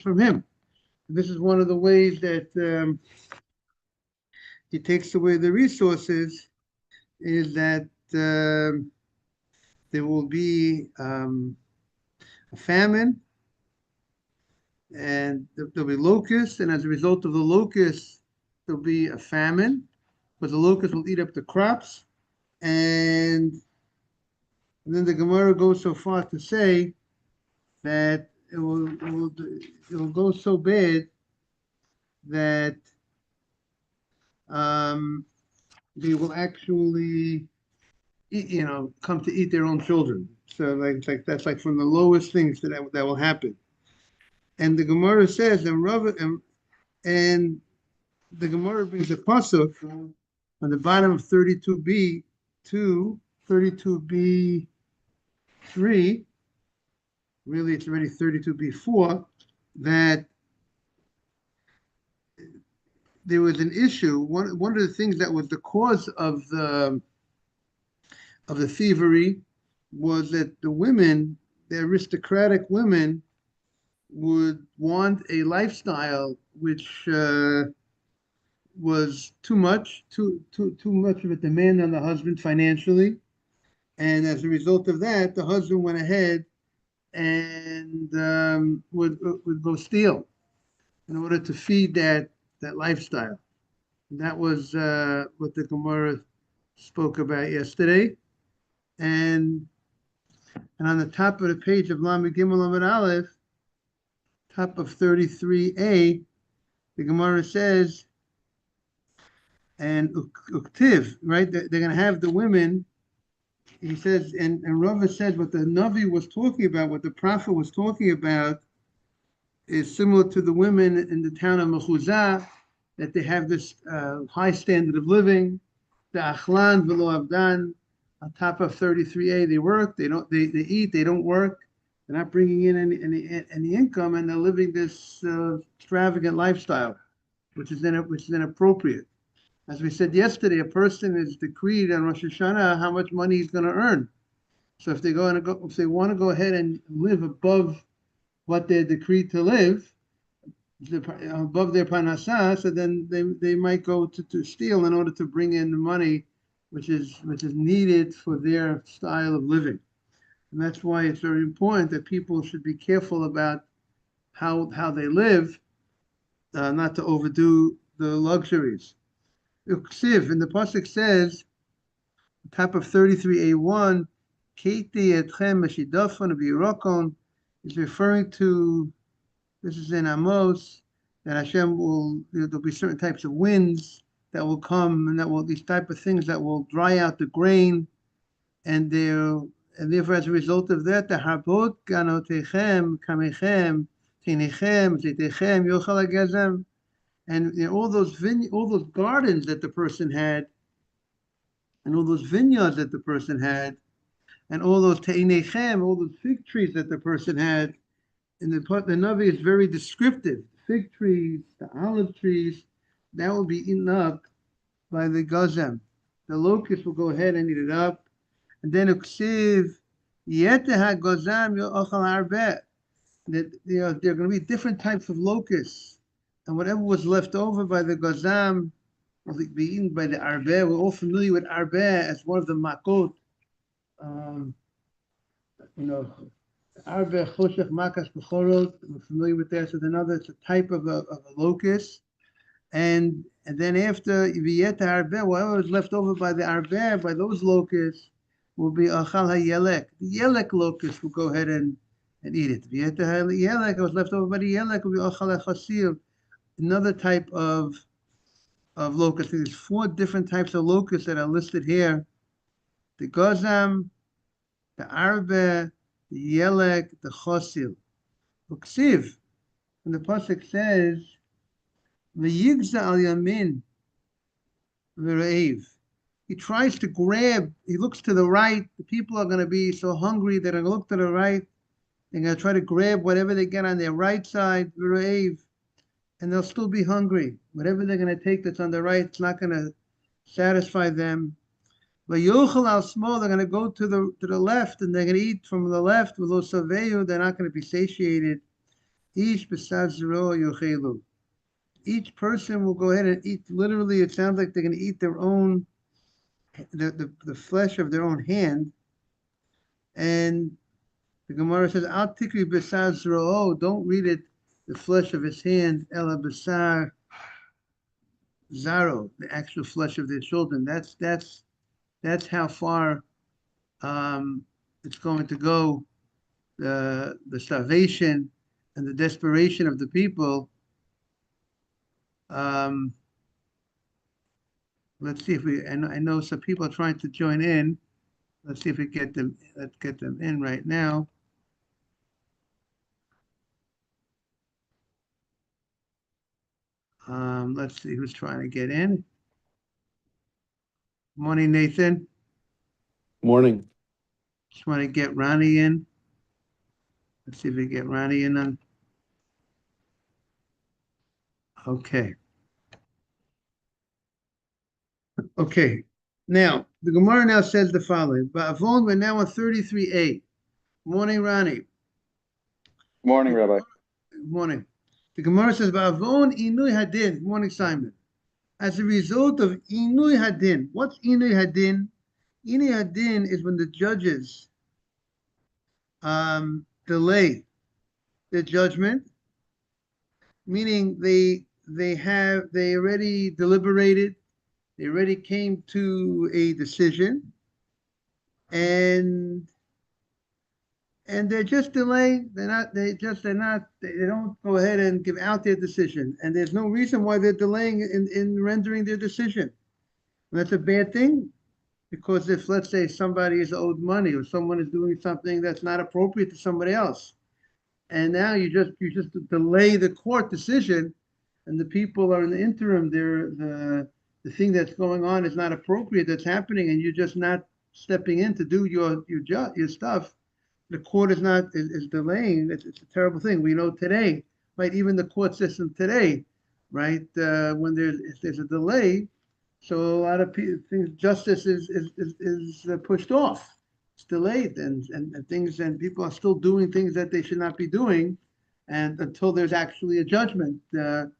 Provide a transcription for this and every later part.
from him. This is one of the ways that he takes away the resources, is that there will be a famine, and there'll be locusts, and as a result of the locusts, there'll be a famine, but the locusts will eat up the crops. And then the Gemara goes so far to say that it will go so bad that um, they will actually come to eat their own children. So like that's like from the lowest things that will happen. And the Gemara says, and the Gemara brings a pasuk on the bottom of 32b to 32b 3. Really, it's already 32b 4, that there was an issue. One of the things that was the cause of the thievery was that the women, the aristocratic women, would want a lifestyle which was too much of a demand on the husband financially, and as a result of that, the husband went ahead and would go steal in order to feed that lifestyle. And that was what the Gemara spoke about yesterday. And on the top of the page of Lamed Gimel Lamed Aleph, top of 33a, the Gemara says, and uktiv, right? They're going to have the women. He says, and Reuven says what the Navi was talking about, what the prophet was talking about, is similar to the women in the town of Mechuzah, that they have this high standard of living. The achlan v'lo avdan, on top of 33a, they work, they eat, they don't work, they're not bringing in any income, and they're living this extravagant lifestyle, which is inappropriate. As we said yesterday, a person is decreed on Rosh Hashanah how much money he's going to earn. So if they want to go ahead and live above what they're decreed to live, above their parnasah, so then they might go to steal in order to bring in the money which is needed for their style of living. And that's why it's very important that people should be careful about how they live, not to overdo the luxuries. Uksiv, and the pasuk says, top of 33a1, Keti etchem meshidafon v'yirokon, is referring to, this is in Amos, that Hashem there'll be certain types of winds that will come, and these type of things that will dry out the grain, and therefore as a result of that, the harbot ganotechem kamechem tinechem zitechem yochal hagazem, and all those gardens that the person had, and all those vineyards that the person had, and all those te'inechem, all those fig trees that the person had. And the Navi is very descriptive. Fig trees, the olive trees, that will be eaten up by the gazem. The locust will go ahead and eat it up. And then uksiv yeteha gazam yochal arbeh. That there are going to be different types of locusts, and whatever was left over by the gazam will be eaten by the arbeh. We're all familiar with arbeh as one of the makot. Arbeh choshech makas bechorot. We're familiar with that. So it's a type of a locust. And then after v'yeta arbeh, whatever is left over by the arbeh, by those locusts, will be achal hayelek. The yelek locust will go ahead and eat it. V'yeta hayelek, what was left over by the yelek, will be achal hachasil. Another type of locust. There's 4 different types of locusts that are listed here: the gazam, the arbeh, the yelek, the chosil. Uksiv, and the pasuk says, "V'yigza al yamin v'reiv." He tries to grab. He looks to the right. The people are going to be so hungry that they're going to look to the right. They're going to try to grab whatever they get on their right side, v'reiv, and they'll still be hungry. Whatever they're going to take that's on the right, it's not going to satisfy them. V'yochel al small, they're going to go to the left, and they're going to eat from the left. V'lo saveyu, they're not going to be satiated. Ish b'sad zero yochelu. Each person will go ahead and eat. Literally, it sounds like they're going to eat their own, the flesh of their own hand. And the Gemara says, "Al tikri b'sad zero." Don't read it, the flesh of his hand. Ela b'sar zaro, the actual flesh of their children. That's how far it's going to go. The starvation and the desperation of the people. Um, let's see if we. I know some people are trying to join in. Let's see if we get them. Let's get them in right now. Let's see who's trying to get in. Morning, Nathan. Morning. Just want to get Ronnie in. Let's see if we get Ronnie in on. Okay. Okay. Now, the Gemara now says the following. Ba'avon, we're now on 33a. Morning, Ronnie. Morning, Rabbi. Morning. The Gemara says, Ba'avon inui hadin. Morning, Simon. As a result of inui hadin. What's inui hadin? Inui hadin is when the judges delay the judgment, meaning they already deliberated, they already came to a decision, and they're just delaying. They don't go ahead and give out their decision, and there's no reason why they're delaying in rendering their decision. And that's a bad thing, because if, let's say, somebody is owed money or someone is doing something that's not appropriate to somebody else, and now you just delay the court decision, and the people are in the interim, the thing that's going on is not appropriate, that's happening, and you're just not stepping in to do your stuff. The court is delaying. It's a terrible thing. We know today, right? Even the court system today, right? When there's a delay, so a lot of things, justice is pushed off. It's delayed, and things, and people are still doing things that they should not be doing, and until there's actually a judgment, that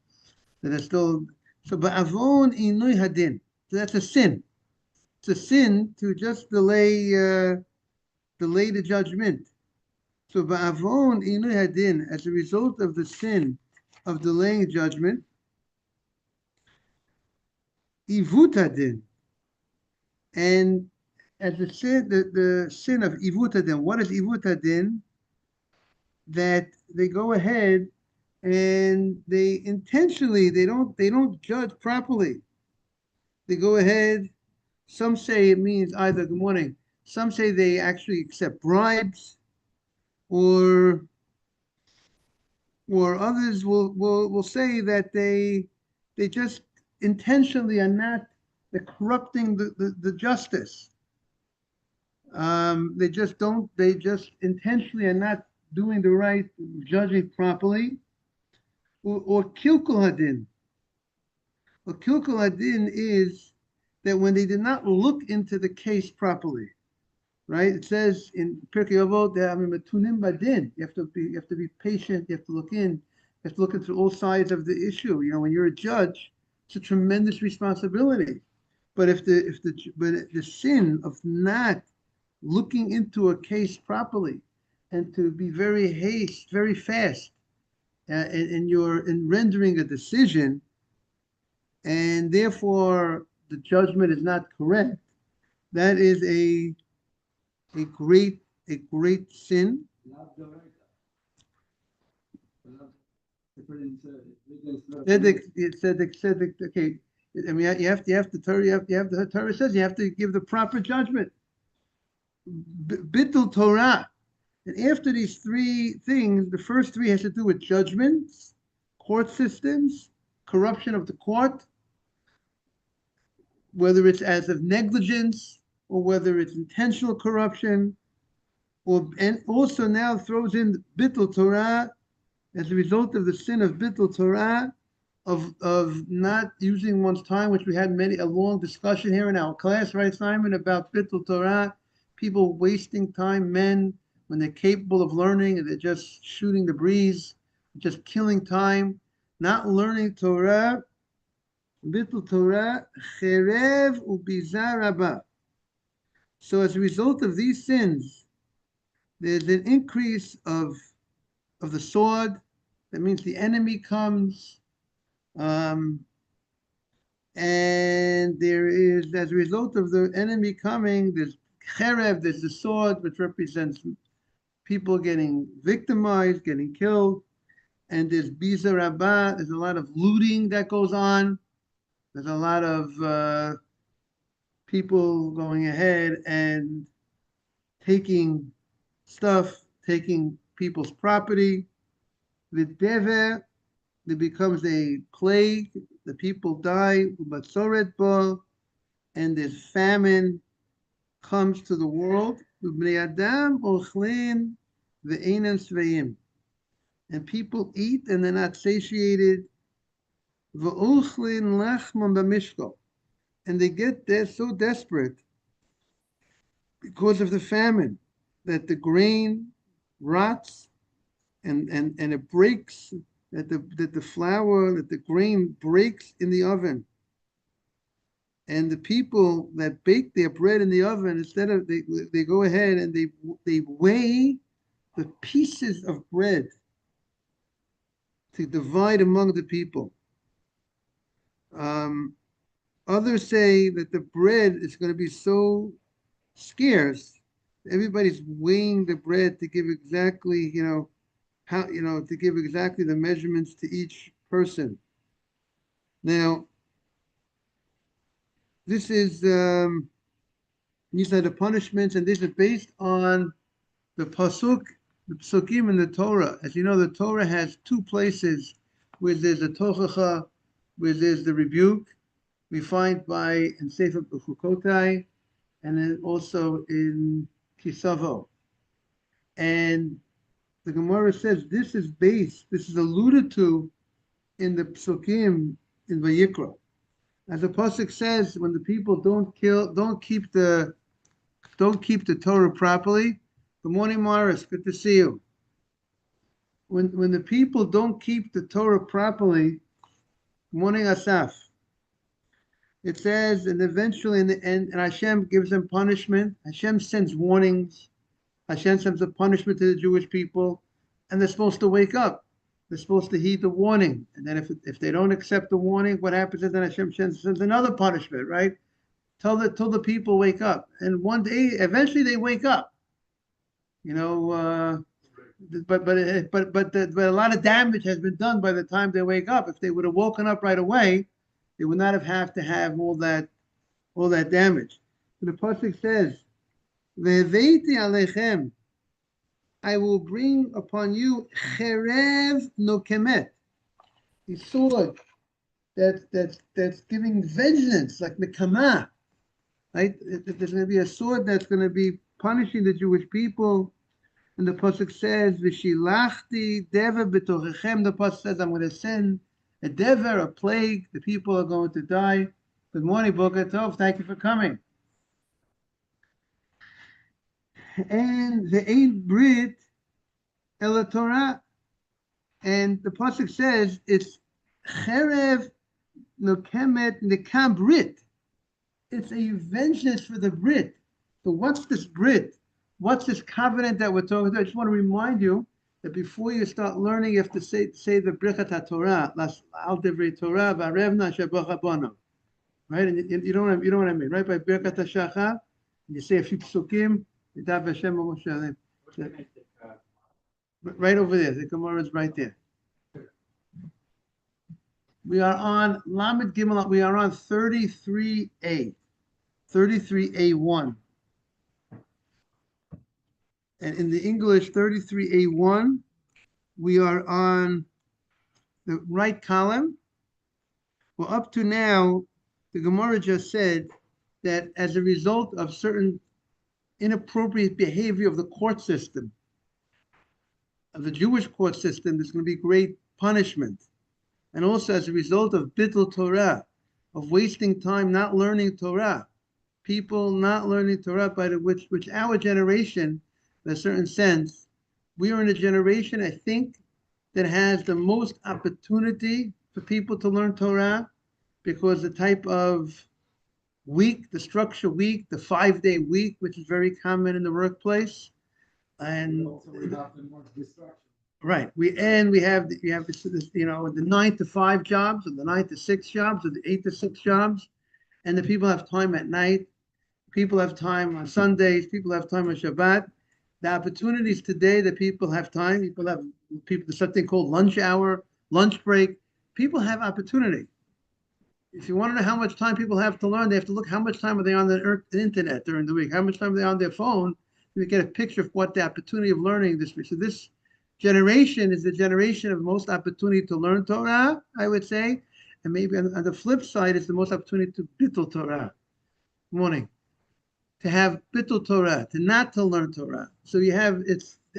is still. So ba'avon inui hadin. So that's a sin. It's a sin to just delay the judgment. So ba'avon inui hadin, as a result of the sin of delaying judgment, ivut hadin, and as the sin of ivut hadin. What is ivut hadin? That they go ahead and they intentionally they don't judge properly. They go ahead. Some say it means either, good morning. Some say they actually accept bribes, or others will say that they just intentionally are not, they're corrupting the justice. They just intentionally are not doing the right judging properly, or kilkul hadin. Or kilkul hadin is that when they did not look into the case properly, right? It says in Pirkei Avot that metunim badin. You have to be patient. You have to look in. You have to look into all sides of the issue. You know, when you're a judge, it's a tremendous responsibility. But if the sin of not looking into a case properly, and to be very fast, in rendering a decision, and therefore the judgment is not correct, that is a great sin. Okay. I mean, you have the Torah. The Torah says you have to give the proper judgment. Bittul Torah. And after these three things, the first three has to do with judgments, court systems, corruption of the court, whether it's as of negligence or whether it's intentional corruption, and also now throws in Bittul Torah as a result of the sin of Bittul Torah, of not using one's time, which we had a long discussion here in our class, right, Simon, about Bittul Torah, people wasting time, men, when they're capable of learning and they're just shooting the breeze, just killing time, not learning Torah, bittul Torah, cherev ubiza rabba. So as a result of these sins, there's an increase of the sword. That means the enemy comes, and there is, as a result of the enemy coming, there's cherev, there's the sword, which represents people getting victimized, getting killed, and there's biza rabbah. There's a lot of looting that goes on. There's a lot of people going ahead and taking stuff, taking people's property. The dever, there becomes a plague. The people die. Ubatzoret bo, and this famine comes to the world. Ubnei adam ochlin ve'enan sveim, and people eat and they're not satiated. Ve'ochlin lachman b'mishkol, and they're so desperate because of the famine that the grain rots and it breaks, that the flour, that the grain breaks in the oven. And the people that bake their bread in the oven, instead of they go ahead and they weigh the pieces of bread to divide among the people. Others say that the bread is going to be so scarce, everybody's weighing the bread to give exactly, how, to give exactly the measurements to each person. Now, this is these are the punishments, and this is based on the psukim in the Torah. As you know, the Torah has two places where there's the tochacha, where there's the rebuke. We find in Sefer Bechukotai, and then also in Kisavo. And the Gemara says this is alluded to in the psukim in Vayikra. As the pasuk says, when the people don't keep the Torah properly. Good morning, Morris. Good to see you. When the people don't keep the Torah properly, good morning, Asaf. It says, and eventually in the end, and Hashem gives them punishment. Hashem sends warnings. Hashem sends a punishment to the Jewish people, and they're supposed to wake up. They're supposed to heed the warning. And then if they don't accept the warning, what happens is then Hashem sends another punishment, right? Till the people wake up. And one day, eventually they wake up. But a lot of damage has been done by the time they wake up. If they would have woken up right away, they would not have to have all that damage. So the pasuk says, "Ve'veiti alechem," I will bring upon you cherev nokemet, a sword that's giving vengeance, like nekama. Right? There's going to be a sword that's going to be punishing the Jewish people. And the pasuk says, "V'shilachti dever b'tochechem." The pasuk says, "I'm going to send a dever, a plague. The people are going to die." Good morning, Boker Tov. Thank you for coming. And the ain't brit el Torah, and the pasuk says it's cherev nokemet nekam brit. It's a vengeance for the Brit. So what's this Brit? What's this covenant that we're talking about? I just want to remind you that before you start learning, you have to say the Birkat HaTorah, Al Divrei Torah, V'arevna Shebach Abono. Right? And you know what I mean, right? By Birkat HaShachar, you say a few psukim, Yidav Hashem Moshe. Right over there. The Gemara is right there. We are on Lamed Gimel. We are on 33a. 33A1. And in the English 33A1, we are on the right column. Well, up to now, the Gemara just said that as a result of certain inappropriate behavior of the court system, of the Jewish court system, there's going to be great punishment. And also as a result of bittul Torah, of wasting time not learning Torah, people not learning Torah, by which our generation, in a certain sense, we are in a generation, I think, that has the most opportunity for people to learn Torah, because the type of week, the structure week, the 5-day week, which is very common in the workplace, and right, we have this, the 9 to 5 jobs, or the 9 to 6 jobs, or the 8 to 6 jobs, and the people have time at night. People have time on Sundays. People have time on Shabbat. The opportunities today that people have time. There's something called lunch hour, lunch break. People have opportunity. If you want to know how much time people have to learn, they have to look how much time are they on the internet during the week, how much time are they on their phone, to get a picture of what the opportunity of learning this week. So this generation is the generation of most opportunity to learn Torah, I would say, and maybe on the flip side, it's the most opportunity to bittul Torah. Morning. To have bittul Torah, to learn Torah. So the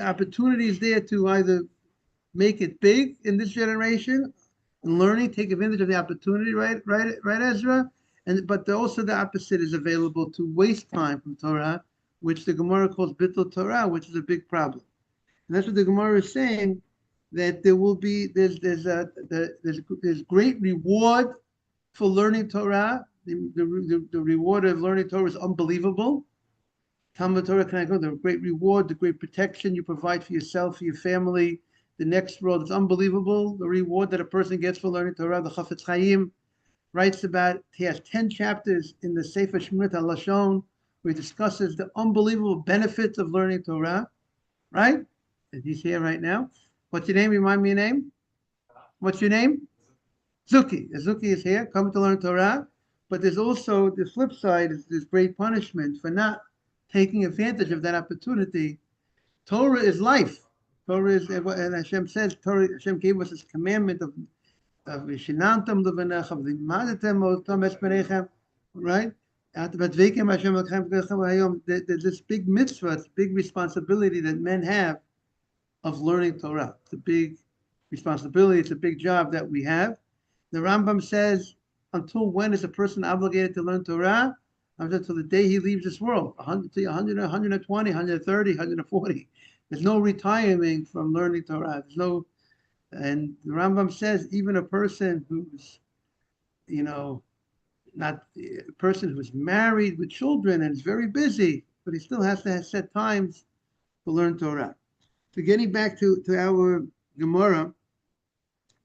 opportunity is there to either make it big in this generation, and learning, take advantage of the opportunity, right, Ezra? But also the opposite is available, to waste time from Torah, which the Gemara calls bittul Torah, which is a big problem. And that's what the Gemara is saying, that there's great reward for learning Torah. The reward of learning Torah is unbelievable. Talmud Torah can go, the great reward, the great protection you provide for yourself, for your family, the next world is unbelievable. The reward that a person gets for learning Torah, the Chafetz Chaim writes about, he has 10 chapters in the Sefer Shmirat HaLashon, where he discusses the unbelievable benefits of learning Torah, right? And he's here right now. What's your name? Remind me your name. What's your name? Zuki. Zuki is here, coming to learn Torah. But there's also the flip side, is there's great punishment for not taking advantage of that opportunity. Torah is life. Torah is, and Hashem says, Hashem gave us this commandment of Vishinantam Levanecha, V'limadetem Otam Esperechem, right? There's this big mitzvah, it's a big responsibility that men have of learning Torah. It's a big responsibility, it's a big job that we have. The Rambam says, until when is a person obligated to learn Torah? Until the day he leaves this world, 100, 120, 130, 140. There's no retiring from learning Torah. And the Rambam says, even a person who's, not a person who's married with children and is very busy, but he still has to set times to learn Torah. So getting back to our Gemara,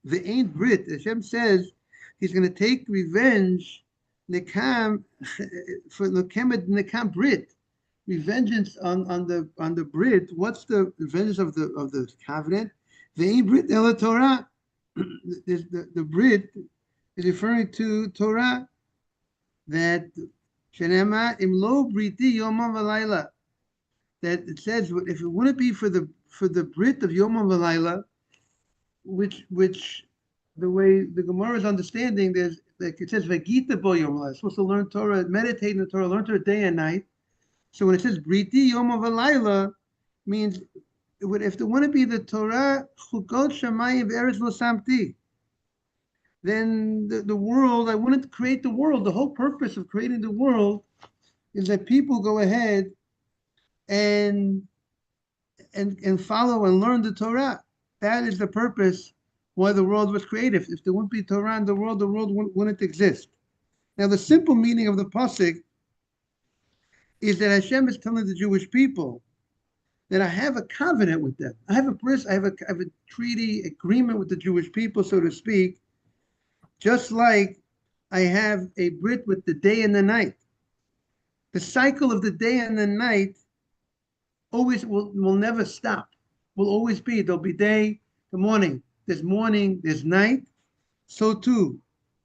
the Ein Brit, Hashem says he's going to take revenge, Nekam, for Nekam Brit, revengeance on the Brit. What's the vengeance of the covenant? The Ein Brit El Torah. The Brit is referring to Torah, that Shenema Imlo Briti Yomam V'Layla, that it says, if it wouldn't be for the Brit of Yomam V'Layla, which the way the Gemara is understanding, there's, like it says, V'Gita Bo Yom V'Layla, supposed to learn Torah, meditate in the Torah, learn Torah day and night. So when it says Briti Yomam V'Layla, means if there wouldn't be the Torah, Chukot Shamayim V'Eretz Lo Samti, then the world, I wouldn't create the world. The whole purpose of creating the world is that people go ahead and follow and learn the Torah. That is the purpose why the world was created. If there wouldn't be Torah in the world wouldn't exist. Now, the simple meaning of the pasuk is that Hashem is telling the Jewish people that I have a covenant with them. I have a treaty agreement with the Jewish people, so to speak, just like I have a Brit with the day and the night. The cycle of the day and the night always will never stop. Will always be. There'll be day, the morning, there's night. So too,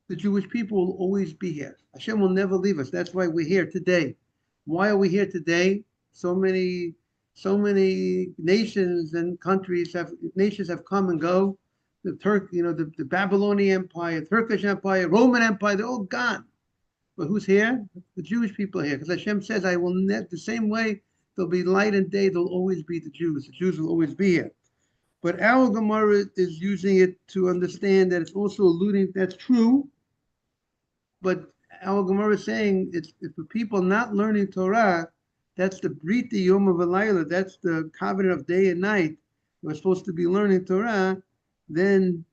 the Jewish people will always be here. Hashem will never leave us. That's why we're here today. Why are we here today? So many nations and countries have come and go. The Babylonian Empire, Turkish Empire, Roman Empire, they're all gone. But who's here? The Jewish people are here. Because Hashem says, I will the same way there'll be light and day, there'll always be the Jews. The Jews will always be here. But our Gemara is using it to understand that it's also alluding, that's true. But our Gemara is saying, if the people not learning Torah, that's the Briti Yom V'Layla, that's the covenant of day and night. We're supposed to be learning Torah. then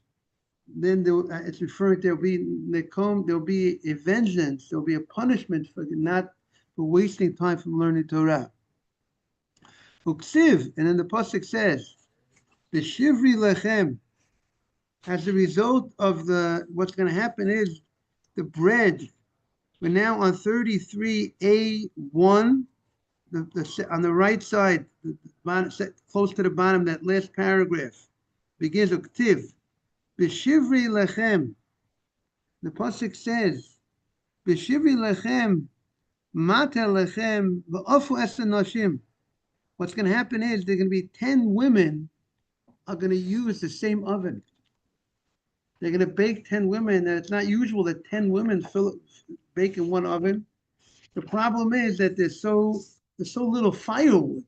it's referring there'll be a vengeance, there'll be a punishment for wasting time from learning Torah. Uksiv, and then the pasuk says, the shivri lechem. As a result of what's going to happen is the bread. We're now on 33a1, on the right side, close to the bottom, that last paragraph begins Uktiv. B'shivri lechem. The pasuk says, B'shivri lechem, mata lechem, v'afu esa nashim. What's going to happen is there are going to be 10 women are going to use the same oven. They're going to bake 10 women, and it's not usual that 10 women bake in one oven. The problem is that there's so little firewood.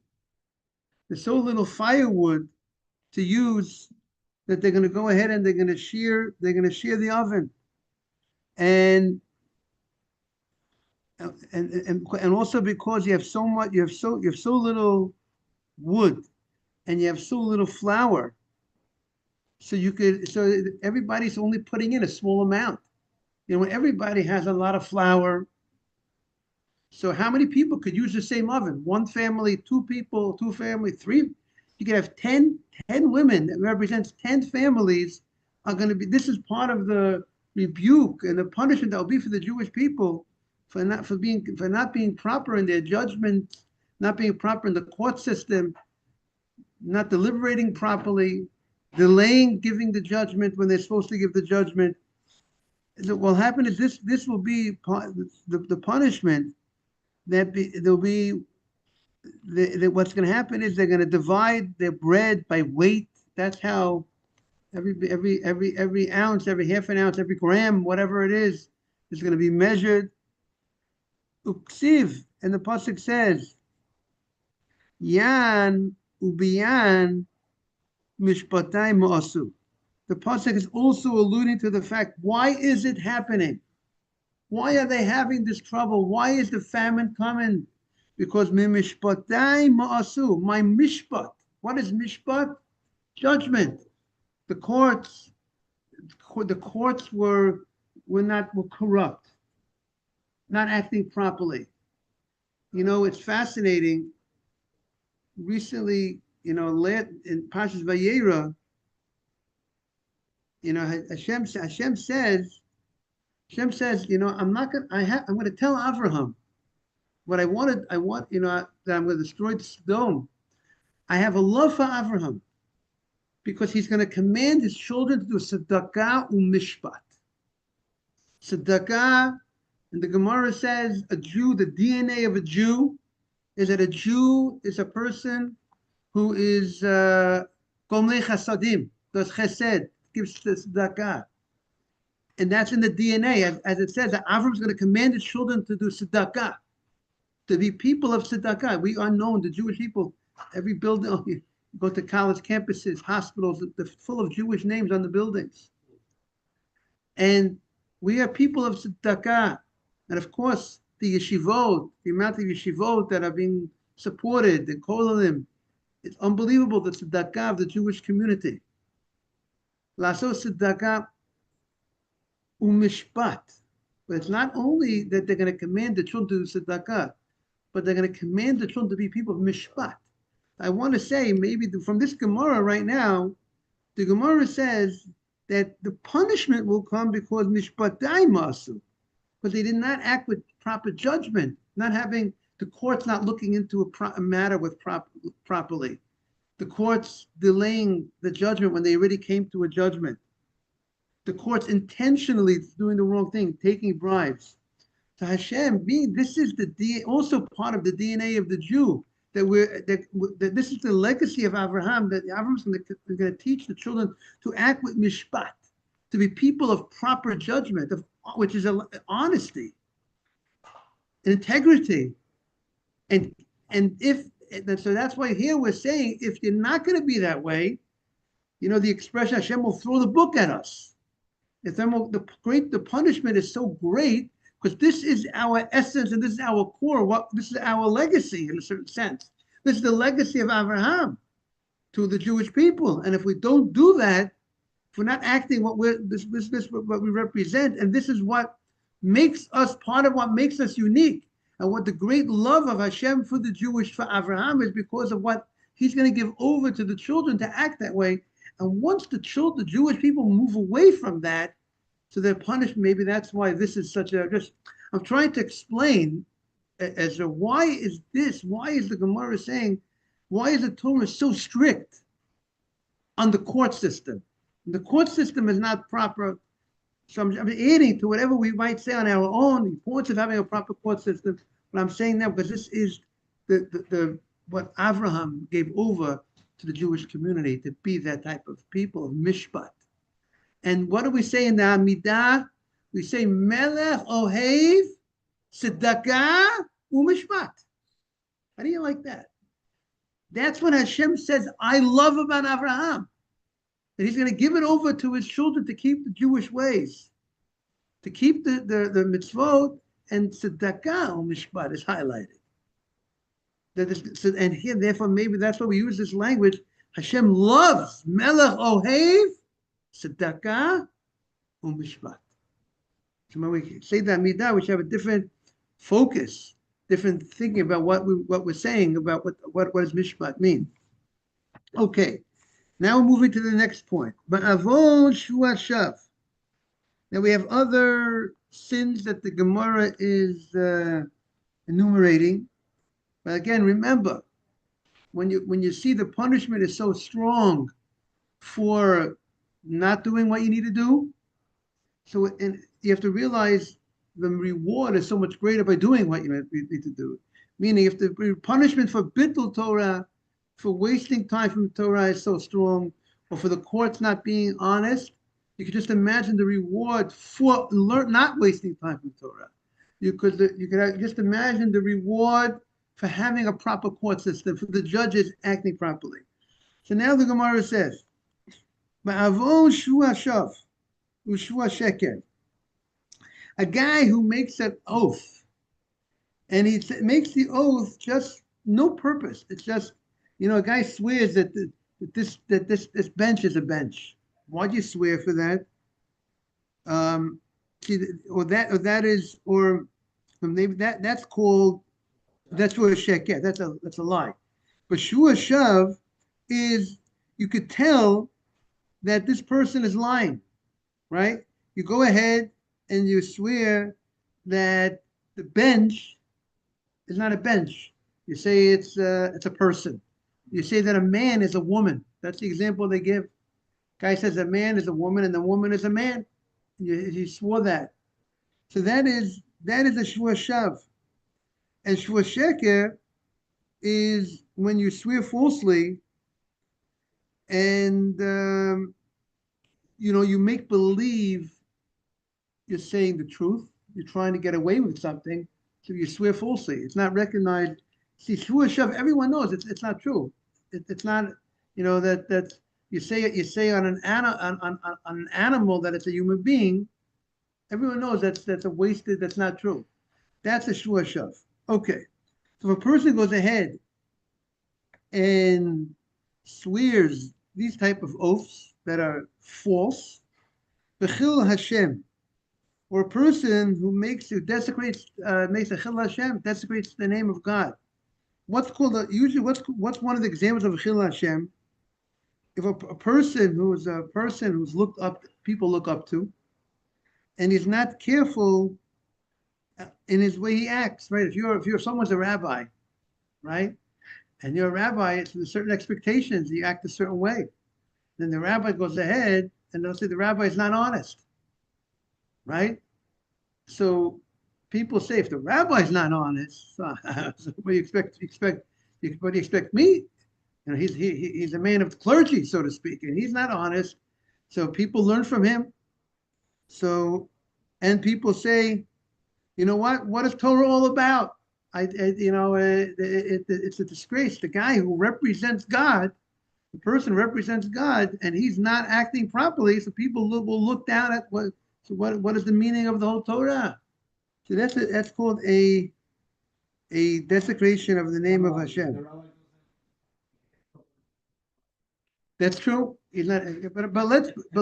There's so little firewood to use that they're going to go ahead and they're going to shear the oven. And also because you have so little wood and you have so little flour, so everybody's only putting in a small amount. When everybody has a lot of flour, so how many people could use the same oven? One family, two people, two family, three. You could have 10 women that represents 10 families are going to be. This is part of the rebuke and the punishment that will be for the Jewish people for not being proper in their judgment, not being proper in the court system, not deliberating properly, delaying giving the judgment when they're supposed to give the judgment. So what will happen is this will be the punishment that what's going to happen is they're going to divide their bread by weight. That's how every ounce, every half an ounce, every gram, whatever it is going to be measured. Uksiv, and the pasuk says, Yan ubiyan mishpatay ma'asu. The pasuk is also alluding to the fact, why is it happening? Why are they having this trouble? Why is the famine coming? Because mishpatay ma'asu, my mishpat. What is mishpat? Judgment. The courts were corrupt, not acting properly. It's fascinating. Recently, in Parshas Vayera, Hashem says, I'm going to tell Avraham what I want, that I'm going to destroy Sodom. I have a love for Avraham because he's going to command his children to do tzedakah u'mishpat. Tzedakah, and the Gemara says, the DNA of a Jew is that a Jew is a person who is gomlei chasadim, does chesed, gives tzedakah. And that's in the DNA, as it says, that Avram is going to command his children to do tzedakah, to be people of tzedakah. We are known, the Jewish people, every building, you go to college campuses, hospitals, they're full of Jewish names on the buildings. And we are people of tzedakah. And of course, the yeshivot, the amount of yeshivot that are being supported, the kollalim, it's unbelievable, the tzedakah of the Jewish community. Laso tzedakah umishpat. But it's not only that they're going to command the children to do tzedakah, but they're going to command the children to be people of mishpat. I want to say, maybe from this Gemara right now, the Gemara says that the punishment will come because mishpatai masu, because they did not act with proper judgment, not having the courts not looking into a matter properly, the courts delaying the judgment when they already came to a judgment, the courts intentionally doing the wrong thing, taking bribes. So Hashem, this is also part of the DNA of the Jew, that this is the legacy of Abraham, that Abraham is going to teach the children to act with mishpat, to be people of proper judgment, which is honesty, integrity, and so that's why here we're saying, if you're not going to be that way, the expression Hashem will throw the book at us. The punishment is so great because this is our essence and this is our core. This is our legacy in a certain sense. This is the legacy of Abraham to the Jewish people, and if we don't do that, if we're not acting what what we represent, and this is what makes us part of what makes us unique, and what the great love of Hashem for the Jewish, for Abraham, is because of what He's going to give over to the children to act that way. And once the Jewish people move away from that, so they're punished. Maybe that's why this is such a. I'm trying to explain as to why is this? Why is the Gemara saying? Why is the Torah so strict on the court system? The court system is not proper. So I'm adding to whatever we might say on our own, the importance of having a proper court system. But I'm saying that because this is the what Abraham gave over to the Jewish community, to be that type of people of mishpat. And what do we say in the Amidah? We say Melech Ohev Tzedakah Umishpat. How do you like that? That's what Hashem says I love about Abraham. That He's going to give it over to His children to keep the Jewish ways, to keep the mitzvot, and tzedakah umishpat is highlighted. And here, therefore, maybe that's why we use this language. Hashem loves Melech Ohev tzedakah umishpat. So when we say that midah, we should have a different focus, different thinking about what we're saying about what does mishpat mean. Okay. Now we're moving to the next point. Ba'avon shua shav. Now we have other sins that the Gemara is enumerating. But again, remember, when you see the punishment is so strong for not doing what you need to do, so and you have to realize the reward is so much greater by doing what you need to do. Meaning, if the punishment for bittul Torah, for wasting time from Torah is so strong, or for the courts not being honest, you could just imagine the reward for not wasting time from Torah. You could just imagine the reward for having a proper court system, for the judges acting properly. So now the Gemara says, "Ma'avon shua shav, u'shua sheker." A guy who makes an oath, and he makes the oath just no purpose. It's just, a guy swears that this bench is a bench. Why'd you swear for that? Maybe that's called, that's shua sheker. That's a lie. But shua shav is, you could tell that this person is lying, right? You go ahead and you swear that the bench is not a bench. You say it's a person. You say that a man is a woman. That's the example they give. Guy says a man is a woman and the woman is a man. He swore that. So that is a shua shav. And shua sheker is when you swear falsely and you make believe you're saying the truth. You're trying to get away with something, so you swear falsely. It's not recognized. See, shua shav, everyone knows it's not true. It's not, that you say on an animal that it's a human being. Everyone knows that's a wasted. That's not true. That's a shua shav. Okay, so if a person goes ahead and swears these type of oaths that are false, b'chil Hashem, or a person who makes a chil Hashem, desecrates the name of God. What's one of the examples of a chil Hashem? If a person who's looked up, people look up to, and he's not careful in his way he acts, right? If someone's a rabbi, right, and you're a rabbi, it's with certain expectations, you act a certain way. Then the rabbi goes ahead and they'll say the rabbi is not honest, right? So people say, if the rabbi is not honest, so what do you expect? What do you expect me? He's a man of the clergy, so to speak, and he's not honest. So people learn from him. So, and people say, what is Torah all about? It's a disgrace. The guy who represents God, the person represents God, and he's not acting properly. So people will look down at what is the meaning of the whole Torah? So that's called a desecration of the name of Hashem. That's true. He's not, but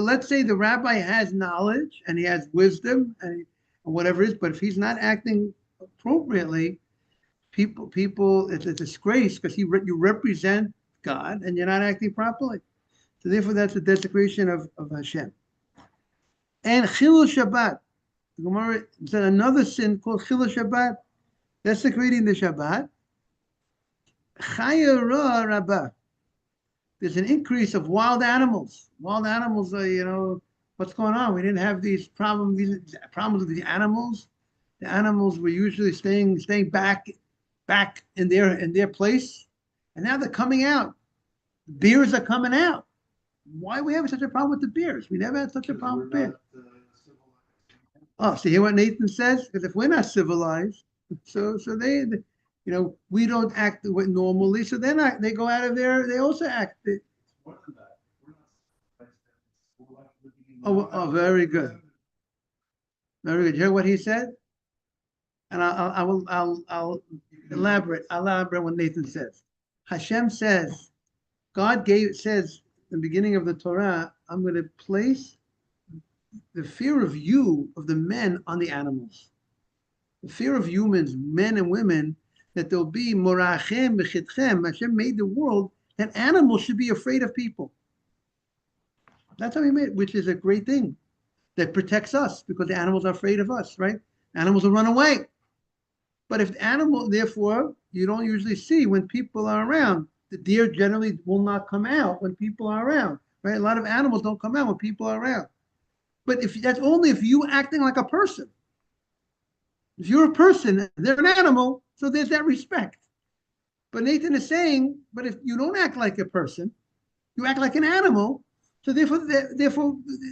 let's say the rabbi has knowledge and he has wisdom and whatever it is, but if he's not acting appropriately, it's a disgrace because you represent God and you're not acting properly. So therefore, that's a desecration of Hashem. And Chilul Shabbat. The Gemara said another sin called Chilul Shabbat, desecrating the Shabbat. Chaya Ra Rabbah. There's an increase of wild animals. Wild animals are, what's going on? We didn't have these problems with the animals. The animals were usually staying back in their place, and now they're coming out. Bears are coming out. Why are we having such a problem with the bears? We never had such a problem with bears. Oh, so hear what Nathan says? Because if we're not civilized, so they we don't act normally, so they're not. They go out of there. They also act. Oh, very good, very good. You hear what he said? And I'll elaborate. I'll elaborate what Nathan says. Hashem says, says in the beginning of the Torah, I'm going to place the fear of you, of the men, on the animals. The fear of humans, men and women, that there'll be morachem b'chitchem. Hashem made the world that animals should be afraid of people. That's how he made it, which is a great thing that protects us because the animals are afraid of us, right? Animals will run away. But if the animal, therefore, you don't usually see when people are around. The deer generally will not come out when people are around, right? A lot of animals don't come out when people are around. But that's only if you acting like a person. If you're a person, they're an animal, so there's that respect. But Nathan is saying, but if you don't act like a person, you act like an animal, so therefore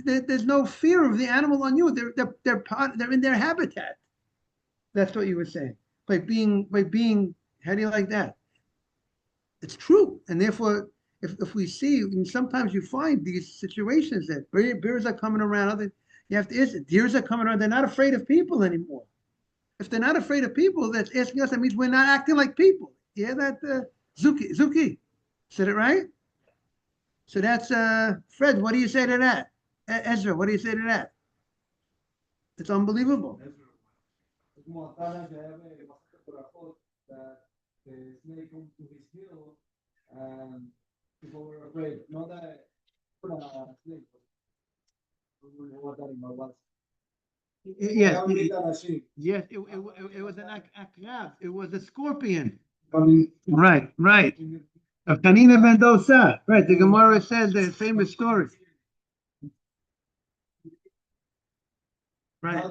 there's no fear of the animal on you. They're in their habitat. That's what you were saying. By being, how do you like that? It's true. And therefore, if we see, and sometimes you find these situations that bears are coming around, you have to answer, deers are coming around, they're not afraid of people anymore. If they're not afraid of people, that's asking us, that means we're not acting like people. Yeah, that Zuki said it right? So that's Fred, what do you say to that? Ezra, what do you say to that? It's unbelievable. The snake come to his hill and people were afraid. Not that snake, what animal was. Yes, it was an akrab. It was a scorpion. Right. Of Canina Mendoza. Right, the Gemara says the famous story. Right.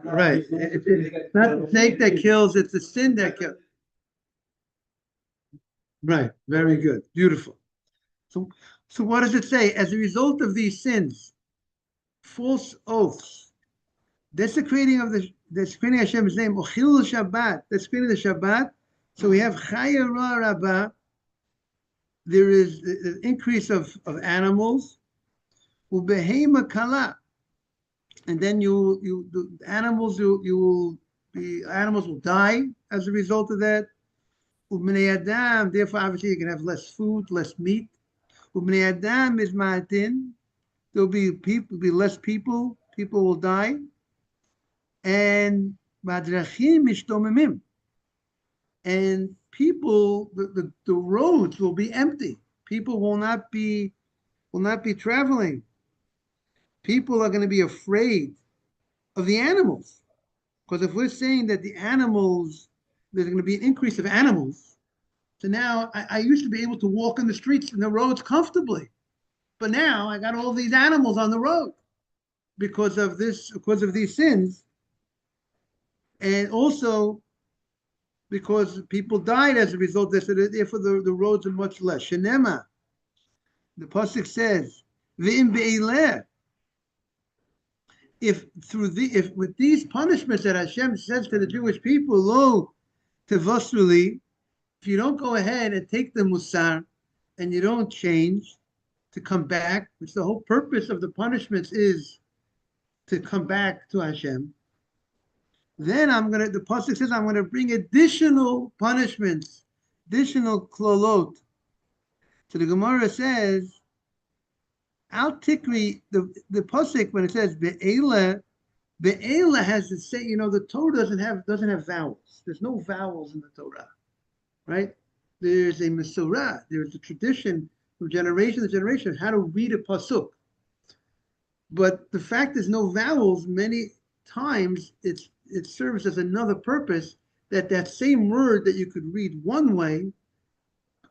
Right. It's not the snake that kills, it's the sin that kills. Right. Very good. Beautiful. So what does it say? As a result of these sins, false oaths, desecrating Hashem's name, Ochil Shabbat, desecrating the Shabbat. So we have Chaya Ra Rabbah. There is an increase of animals. Ubehema Kala. And then animals will die as a result of that. Therefore, obviously, you can have less food, less meat. Adam is ma'atin. There'll be less people. People will die. And madrachim mishtomimim. And people, the roads will be empty. People will not be traveling. People are going to be afraid of the animals. Because if we're saying that the animals, there's going to be an increase of animals, so now I used to be able to walk in the streets and the roads comfortably. But now I got all these animals on the road because of these sins. And also because people died as a result of this, so therefore the roads are much less. Shenema, the pasuk says, V'im be'ileh. If with these punishments that Hashem says to the Jewish people, lo tevasuli, if you don't go ahead and take the musar and you don't change to come back, which the whole purpose of the punishments is to come back to Hashem, then the pasuk says, I'm gonna bring additional punishments, additional klolot, So the Gemara says, Al Tikri, the pasuk when it says Be'ela has to say, the Torah doesn't have vowels. There's no vowels in the Torah, right? There's a Masorah, there's a tradition from generation to generation how to read a pasuk. But the fact there's no vowels, many times it serves as another purpose, that same word that you could read one way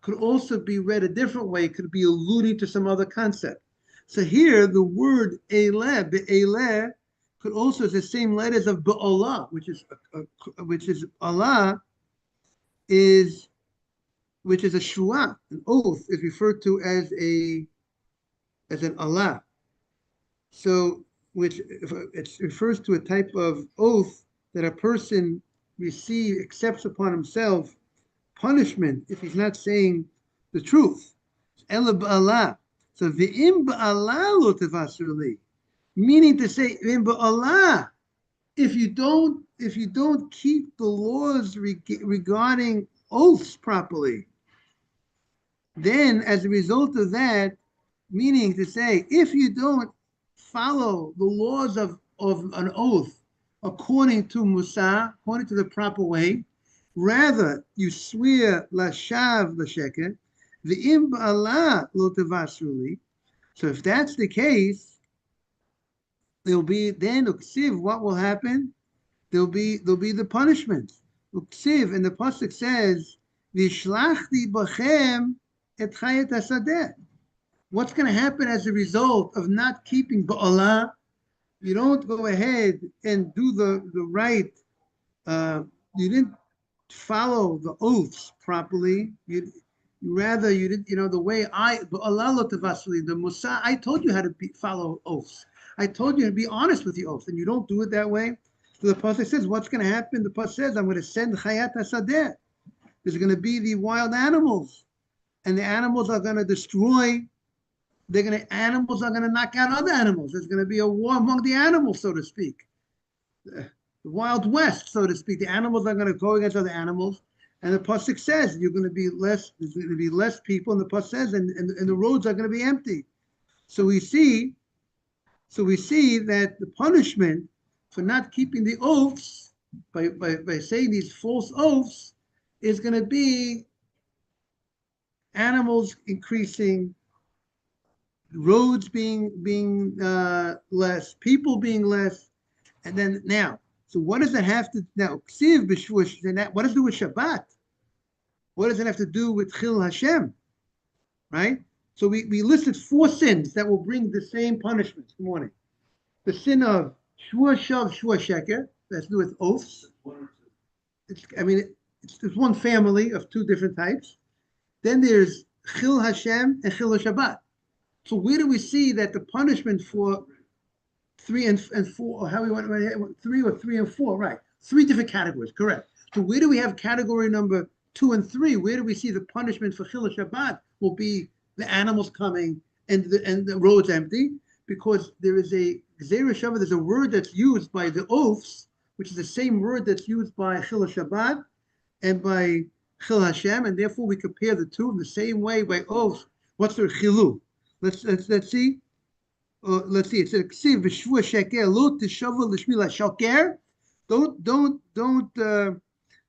could also be read a different way, could be alluding to some other concept. So here, the word eleh, be'eleh, could also is the same letters of ba'olah, which is Allah, which is a shua, an oath, is referred to as an Allah. So, which it refers to a type of oath that a person accepts upon himself punishment if he's not saying the truth. Ela ba'Allah. So v'im ba'Allah lo tevasur li, meaning to say v'im ba'Allah, if you don't keep the laws regarding oaths properly, then as a result of that, meaning to say, if you don't follow the laws of an oath according to Musa, according to the proper way, rather you swear lashav l'sheker, v'im ba'Allah lo tevasur li. So if that's the case, there'll be then uksiv. What will happen? There'll be the punishment. Uksiv, and the pasuk says, "Vishlachti bachem et chayet hasadeh." What's going to happen as a result of not keeping ba'Allah? You don't go ahead and do the right. You didn't follow the oaths properly. You didn't. The way ba'Allah lo tevasli, the Musa. I told you how to follow oaths. I told you to be honest with the oath, and you don't do it that way. So the pasuk says, what's going to happen? The pasuk says, I'm going to send chayat hasadeh. There's going to be the wild animals, and the animals are going to destroy. Animals are going to knock out other animals. There's going to be a war among the animals, so to speak. The Wild West, so to speak. The animals are going to go against other animals, and the pasuk says there's going to be less people, and the pasuk says, and the roads are going to be empty. So we see that the punishment for not keeping the oaths by saying these false oaths is going to be animals increasing, roads being less, people being less, and then now. So what does that have to now? What does it do with Shabbat? What does it have to do with Chil Hashem? Right? So we listed 4 sins that will bring the same punishment. Good morning. The sin of Shua Shav Shua Sheker, that's to do with oaths. It's one family of 2 different types. Then there's Chil Hashem and Chil Shabbat. So where do we see that the punishment for 3 and 4, or how we went 3 or 3 and 4, right? 3 different categories, correct. So where do we have category number 2 and 3? Where do we see the punishment for Chil Shabbat will be the animals coming and the roads empty? Because there is a Gzeira Shabbat, there's a word that's used by the oaths, which is the same word that's used by Chil Shabbat and by Chil Hashem, and therefore we compare the two in the same way by oaths. What's their chilu? Let's see. Let's see. It says ksiv v'shvua sheker lo tishavu l'shmila shoker. Don't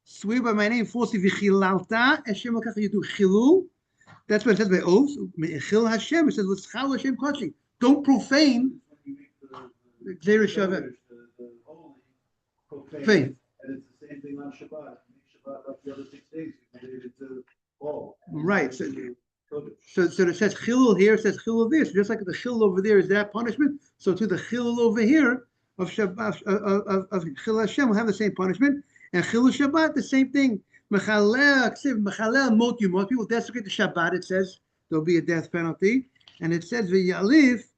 swear by my name falsely. V'chilalta Hashem l'kach you do chilu. That's what it says by oaths. Chil Hashem. It says l'schal Hashem kochi. Don't profane the Gzeira Shabbat. Faith. And it's the same thing on Shabbat. Shabbat, like the other 6 days, you made it to all. Right. So it says chilul here, it says chilul there. So just like the chilul over there is that punishment, so to the chilul over here of Shabbat of Chil Hashem will have the same punishment, and chilul Shabbat the same thing. Mechalel mot yumot. People desecrate the Shabbat. It says there'll be a death penalty, and it says v'yalif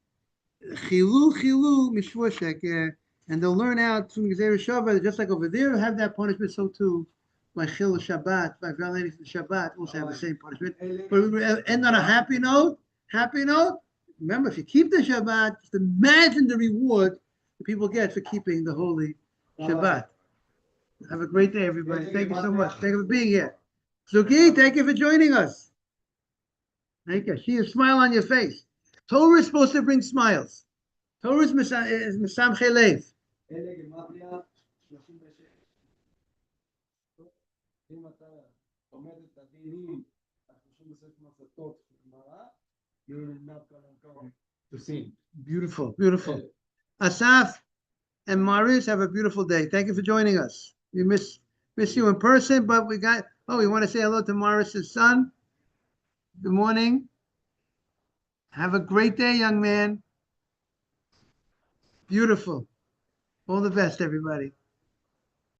chilul mishvua sheker, and they'll learn out from Gzeira Shabbat just like over there have that punishment. So too. By Chil Shabbat, by violating the Shabbat, also have the same punishment. But we end on a happy note. Remember, if you keep the Shabbat, just imagine the reward that people get for keeping the holy Shabbat. Have a great day, everybody. Thank you so much. Thank you for being here. Suki, thank you for joining us. Thank you. See a smile on your face. Torah is supposed to bring smiles. Torah is Mesamche Lev. אלה גימטריה 36. אם אתה עומד את הדינים, ה-36 מסתות של גמרא, you're not gonna go to sin. Beautiful, beautiful. Asaf and Maris, have a beautiful day. Thank you for joining us. We miss you in person, but we want to say hello to Maris's son. Good morning. Have a great day, young man. Beautiful. All the best, everybody.